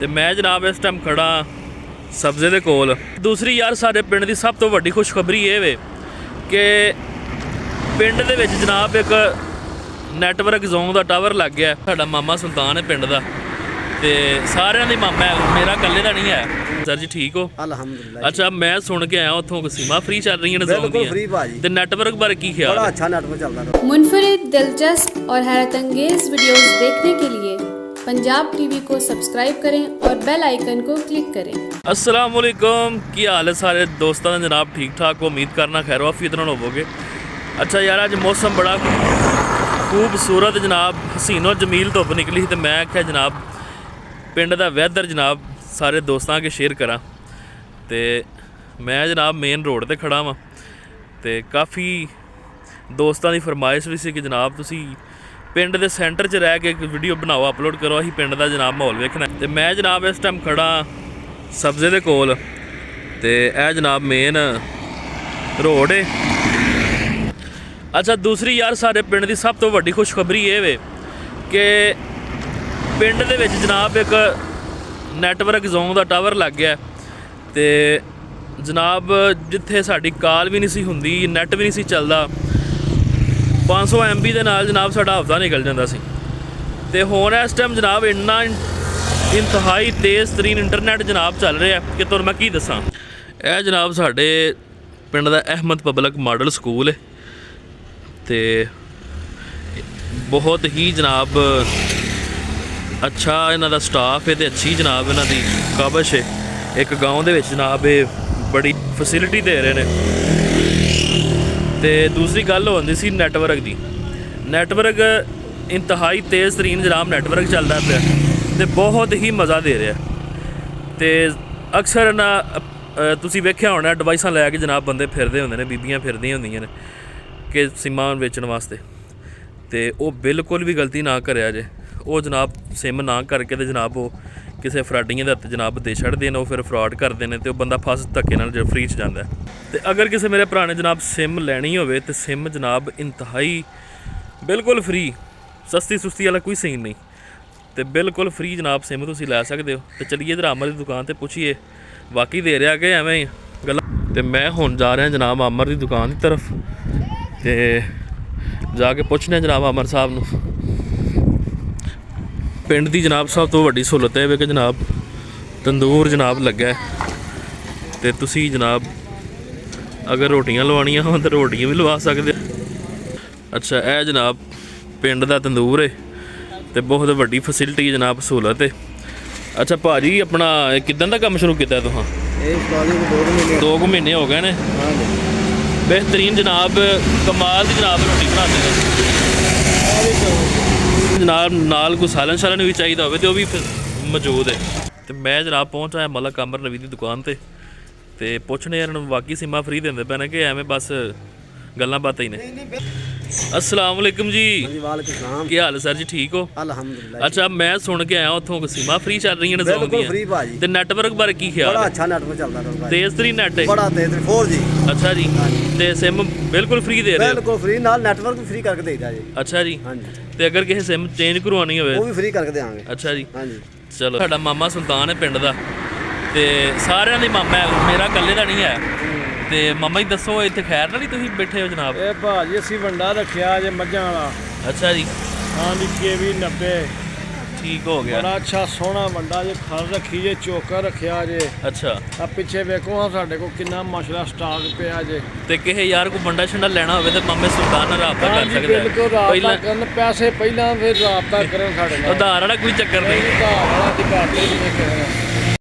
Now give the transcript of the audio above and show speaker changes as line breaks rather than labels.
ਤੇ ਮੈਂ ਜਨਾਬ ਇਸ ਟਾਈਮ ਖੜਾ ਸਬਜ਼ੇ ਦੇ ਕੋਲ। ਦੂਸਰੀ ਯਾਰ ਸਾਡੇ ਪਿੰਡ ਦੀ ਸਭ ਤੋਂ ਵੱਡੀ ਖੁਸ਼ਖਬਰੀ ਇਹ ਵੇ ਕਿ ਪਿੰਡ ਦੇ ਵਿੱਚ ਜਨਾਬ ਇੱਕ ਨੈਟਵਰਕ ਜ਼ੋਨ ਦਾ ਟਾਵਰ ਲੱਗ ਗਿਆ। ਸਾਡਾ ਮਾਮਾ ਸੁਲਤਾਨ ਹੈ ਪਿੰਡ ਦਾ ਤੇ ਸਾਰਿਆਂ ਦੀ ਮਾਮਾ ਹੈ, ਮੇਰਾ ਇਕੱਲੇ ਦਾ ਨਹੀਂ ਹੈ। ਸਰ ਜੀ ਠੀਕ ਹੋ?
ਅਲਹਮਦੁਲਿਲਾ।
ਅੱਛਾ, ਮੈਂ ਸੁਣ ਕੇ ਆਇਆ ਉੱਥੋਂ ਸੀਮਾ ਫ੍ਰੀ ਚੱਲ ਰਹੀਆਂ ਨੇ ਜ਼ੋਨ
ਬਿਲकुल
ਦੀਆਂ
फ्री भाजी।
ਤੇ ਨੈਟਵਰਕ ਬਾਰੇ ਕੀ ਖਿਆਲ
बड़ा
ਹੈ?
अच्छा नेटवर्क चलता है।
मुनफरिद, दिलचस्प और हैरत अंगेज वीडियोस देखने के लिए पंजाब टीवी को सब्सक्राइब करें और बेल आइकन को क्लिक करें।
अस्सलाम वालेकुम, की हाल है सारे दोस्तों ने जनाब? ठीक ठाक हो, उम्मीद करना खैर वाफियत नाल होवोगे। अच्छा यार, अज मौसम बड़ा खूबसूरत जनाब, हसीनो जमील धुप निकली तो मैं आख्या जनाब पिंड दा वैदर जनाब सारे दोस्तां के शेयर करा। तो मैं जनाब मेन रोड ते खड़ा वां ते काफ़ी दोस्तां दी फरमाइश भी सी कि जनाब तुसी पिंड दे सेंटर च रह के एक वीडियो बनाओ, अपलोड करो, असीं पिंड दा जनाब माहौल वेखना। ते मैं जनाब इस टाइम खड़ा सब्ज़े दे कोल ते यह जनाब मेन रोड है। अच्छा, दूसरी यार सारे पिंड दी सब तो वड्डी खुशखबरी ये वे कि पिंड दे विच जनाब एक नैटवर्क जोन का टावर लग गया ते जनाब जिथे साडी काल भी नहीं सी हुंदी, नैट भी नहीं सी चलदा, 500 MB दे नाल जनाब साडा हफ्ता निकल जांदा सी। ते हुण इस टाइम जनाब इन्ना इंतहाई तेज़ तरीन इंटरनेट जनाब चल रहा है कि तुहानूं मैं की दसां। यह जनाब साडे पिंड दा अहमद पब्लिक मॉडल स्कूल है ते बहुत ही जनाब अच्छा इन्हां दा स्टाफ है तो अच्छी जनाब इन्हां दी काबश है। एक गाँव दे विच जनाब ये बड़ी फैसिलिटी दे रहे हैं। तो दूसरी गल होंदी सी नैटवर्क दी। नैटवर्क इंतहाई तेज़ तरीन जनाब नैटवर्क चलता पाया तो बहुत ही मज़ा दे रहा। तो अक्सर ना तुसीं वेख्या होना डिवाइसां लैके जनाब बंदे फिरदे होंदे ने, बीबियां फिरदियां होंदियां ने कि सिमां बेचण वास्ते। तो वो बिल्कुल भी गलती ना करेआ जे, वो जनाब सिम ना करके तो जनाब वो किसी फ्राडियां दे हत्थ जनाब दे छड़दे ने, वो फिर फ्रॉड करते हैं तो बंदा फस धक्के नाल जो फ्री च जाता है। तो अगर किसी मेरे भरा ने जनाब सिम लैनी होवे तो सिम जनाब इंतहाई बिल्कुल फ्री, सस्ती सुस्ती वाला कोई सीन नहीं, तो बिल्कुल फ्री जनाब सिम तुसीं लै सकदे हो। तो चलिए जरा अमर की दुकान पर पुछिए वाकई दे रहा कि एवें गल्लां। तो मैं हुण जा रहा जनाब अमर की दुकान की तरफ तो जाके पुछने जनाब अमर साहब नूं। पिंड दी जनाब सब तो वड्डी सहूलत है कि जनाब तंदूर जनाब लग्गा है ते तुसी जनाब अगर रोटियां लवानियां हो तो रोटियां भी लवा सकते। अच्छा, यह जनाब पिंड दा तंदूर है तो बहुत वड्डी फैसिलिटी जनाब सहूलत है। अच्छा भाजी, अपना किदन दा काम शुरू किया तुहां? 2 महीने हो गए ने। बेहतरीन जनाब, कमाल की जनाब रोटी बनाते हैं जनाब। नाल कोई सालन शालन भी चाहिए हो तो भी मौजूद है। तो मैं जनाब पहुँच आया मलक अमर नवी की दुकान पर तो पुछने यार वाकई सिमा फ्री देंदे पे ने कि एवें बस गल्लां बातां ही ने। अस्सलाम वालेकुम जी। की हाल है सर जी? ठीक हो?
अल्हम्दुलिल्लाह।
अच्छा, मैं सुन के आया उत्थों सिमा फ्री चल रही ने जोन
बिल्कुल फ्री भाजी।
ते नैटवर्क बारे की ख्याल
बड़ा
है?
अच्छा नेटवर्क चलता है।
तेज़ तरीन नेट है?
बड़ा तेज 4G।
अच्छा जी, ते सिम बिल्कुल फ्री दे रहे हो?
बिल्कुल फ्री, नाल नेटवर्क भी फ्री करके देगा जी।
अच्छा जी।
हाँ जी,
ते अगर किसी सिम चेंज करवानी हो
वो भी फ्री करके देंगे।
अच्छा जी।
हाँ जी।
चलो, साडा मामा सुल्तान है पिंड दा ते सारिਆਂ ਦੀ मामा है, मेरा इकल्ले ਦਾ नहीं है। ਤੇ ਮਾਮਾ ਜੀ ਦੱਸੋ ਇੱਥੇ ਖੈਰ ਨਾਲ ਹੀ ਤੁਸੀਂ ਬੈਠੇ ਹੋ ਜਨਾਬ?
ਇਹ ਭਾਜੀ ਅਸੀਂ ਵੰਡਾ ਰੱਖਿਆ ਜੇ ਮੱਝਾਂ ਵਾਲਾ।
ਅੱਛਾ ਜੀ।
ਹਾਂ ਲਿਖੇ ਵੀ 90
ਠੀਕ ਹੋ ਗਿਆ।
ਬੜਾ ਅੱਛਾ ਸੋਹਣਾ ਵੰਡਾ ਜੇ, ਖਲ ਰੱਖੀ ਜੇ, ਚੋਕਰ ਰੱਖਿਆ ਜੇ।
ਅੱਛਾ,
ਆ ਪਿੱਛੇ ਵੇਖੋ ਹਾਂ ਸਾਡੇ ਕੋਲ ਕਿੰਨਾ ਮਾਸ਼ਾਅੱਲਾ ਸਟਾਕ ਪਿਆ ਜੇ।
ਤੇ ਕਿਸੇ ਯਾਰ ਕੋ ਬੰਡਾ ਛੰਡਾ ਲੈਣਾ ਹੋਵੇ ਤੇ ਮਾਮੇ ਸੁਲਤਾਨ ਨਾਲ ਰਾਬਤਾ ਕਰ
ਹਾਂਜੀ
ਸਕਦਾ
ਬਿਲਕੁਲ, ਰਾਬਤਾ ਕਰਨ, ਪੈਸੇ ਪਹਿਲਾਂ ਫਿਰ ਰਾਬਤਾ ਕਰਨ ਸਾਡੇ ਨਾਲ।
ਉਧਾਰ ਵਾਲਾ ਕੋਈ ਚੱਕਰ ਨਹੀਂ।
ਉਧਾਰ ਵਾਲਾ ਦੀ ਬਾਤ ਹੀ ਨਹੀਂ ਕਹਿਣਾ।